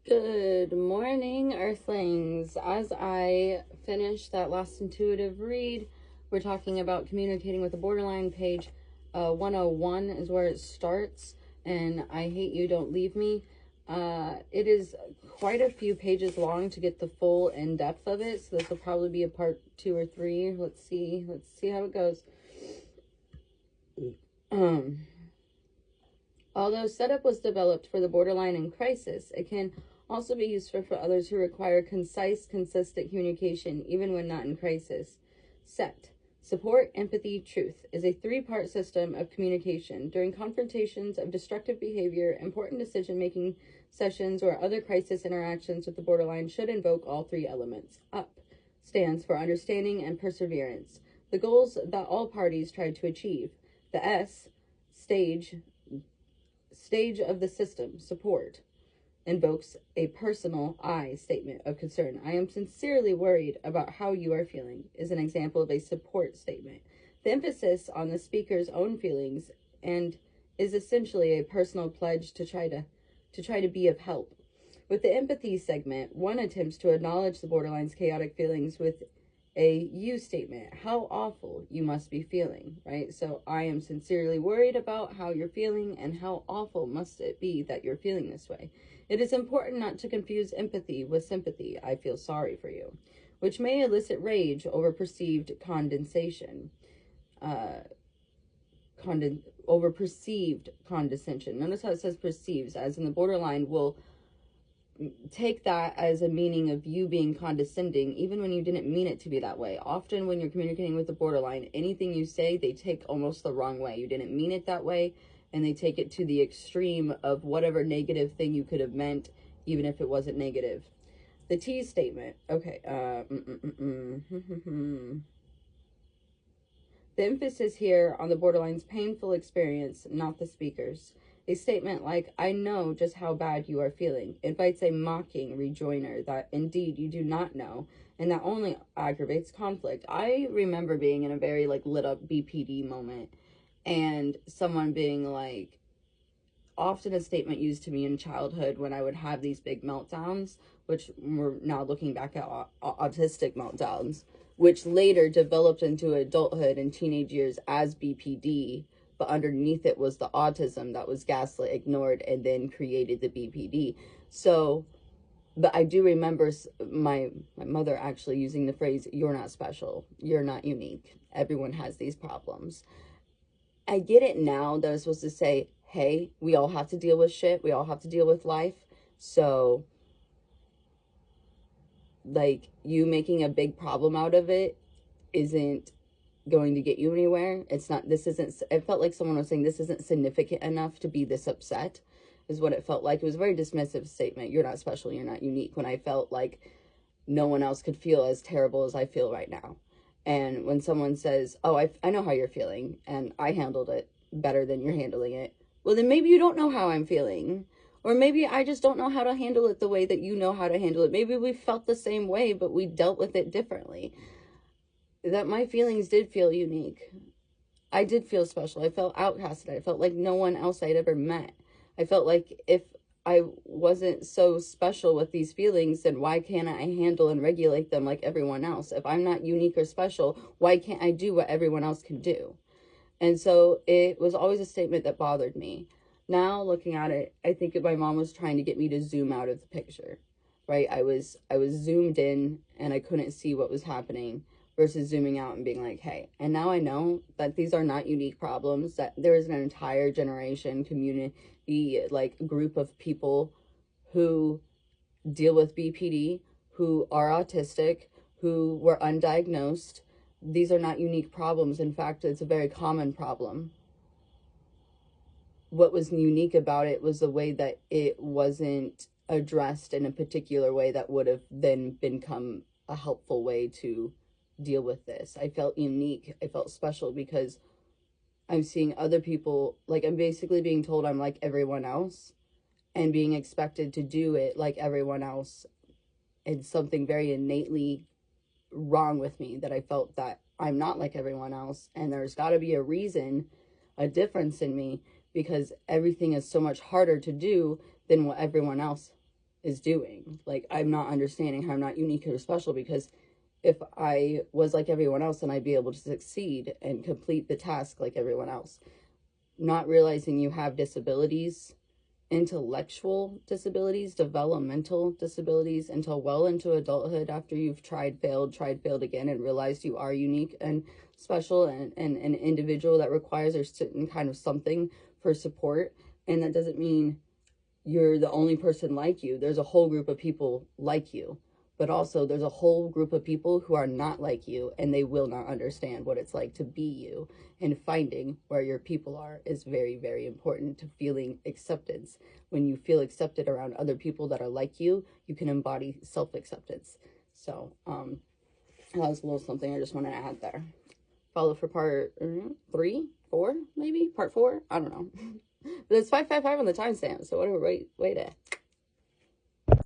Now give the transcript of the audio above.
Good morning, Earthlings. As I finish that last intuitive read, we're talking about communicating with the borderline. Page 101 is where it starts, and I hate you, don't leave me. It is quite a few pages long to get the full in-depth of it, so this will probably be a part 2 or 3. Let's see how it goes. Although setup was developed for the borderline in crisis, it can also be useful for others who require concise, consistent communication, even when not in crisis. SET, Support, Empathy, Truth, is a 3-part system of communication. During confrontations of destructive behavior, important decision-making sessions, or other crisis interactions with the borderline should invoke all 3 elements. UP stands for understanding and perseverance, the goals that all parties try to achieve. The S, stage of the system, support, invokes a personal I statement of concern. I am sincerely worried about how you are feeling is an example of a support statement. The emphasis on the speaker's own feelings and is essentially a personal pledge to try to be of help. With the empathy segment, one attempts to acknowledge the borderline's chaotic feelings with a you statement. How awful you must be feeling, right? So I am sincerely worried about how you're feeling, and how awful must it be that you're feeling this way. It is important not to confuse empathy with sympathy. I feel sorry for you, which may elicit rage over perceived condescension. Over perceived condescension. Notice how it says perceives, as in the borderline will take that as a meaning of you being condescending, even when you didn't mean it to be that way. Often when you're communicating with the borderline, anything you say, they take almost the wrong way. You didn't mean it that way, and they take it to the extreme of whatever negative thing you could have meant, even if it wasn't negative. The T statement. Okay. The emphasis here on the borderline's painful experience, not the speaker's. A statement like, I know just how bad you are feeling, invites a mocking rejoinder that indeed you do not know, and that only aggravates conflict. I remember being in a very lit up BPD moment, and someone being like, often a statement used to me in childhood when I would have these big meltdowns, which we're now looking back at autistic meltdowns, which later developed into adulthood and teenage years as BPD, but underneath it was the autism that was gaslit, ignored, and then created the BPD. So, but I do remember my mother actually using the phrase, you're not special, you're not unique, everyone has these problems. I get it now that I'm supposed to say, hey, we all have to deal with shit, we all have to deal with life, so you making a big problem out of it isn't going to get you anywhere. It's not, it felt like someone was saying this isn't significant enough to be this upset, is what it felt like. It was a very dismissive statement. You're not special, you're not unique, when I felt like no one else could feel as terrible as I feel right now. And when someone says, oh, I know how you're feeling, and I handled it better than you're handling it, well, then maybe you don't know how I'm feeling. Or maybe I just don't know how to handle it the way that you know how to handle it. Maybe we felt the same way, but we dealt with it differently. That my feelings did feel unique. I did feel special. I felt outcasted. I felt like no one else I'd ever met. I felt like if I wasn't so special with these feelings, then why can't I handle and regulate them like everyone else? If I'm not unique or special, why can't I do what everyone else can do? And so it was always a statement that bothered me. Now looking at it, I think my mom was trying to get me to zoom out of the picture, right? I was zoomed in and I couldn't see what was happening, versus zooming out and being like, hey, and now I know that these are not unique problems, that there is an entire generation, community, group of people who deal with BPD, who are autistic, who were undiagnosed. These are not unique problems. In fact, it's a very common problem. What was unique about it was the way that it wasn't addressed in a particular way that would have then become a helpful way to deal with this. I felt unique. I felt special because I'm seeing other people, I'm basically being told I'm like everyone else and being expected to do it like everyone else. It's something very innately wrong with me, that I felt that I'm not like everyone else, and there's got to be a reason, a difference in me, because everything is so much harder to do than what everyone else is doing. Like, I'm not understanding how I'm not unique or special, because if I was like everyone else, then I'd be able to succeed and complete the task like everyone else. Not realizing you have disabilities, intellectual disabilities, developmental disabilities, until well into adulthood, after you've tried, failed again, and realized you are unique and special, and an individual that requires a certain kind of something for support. And that doesn't mean you're the only person like you. There's a whole group of people like you, but also there's a whole group of people who are not like you, and they will not understand what it's like to be you. And finding where your people are is very, very important to feeling acceptance. When you feel accepted around other people that are like you, you can embody self-acceptance. So that was a little something I just want to add there. Follow for part 3, 4, maybe part 4. I don't know. But it's 555 on the timestamp, so whatever. Wait.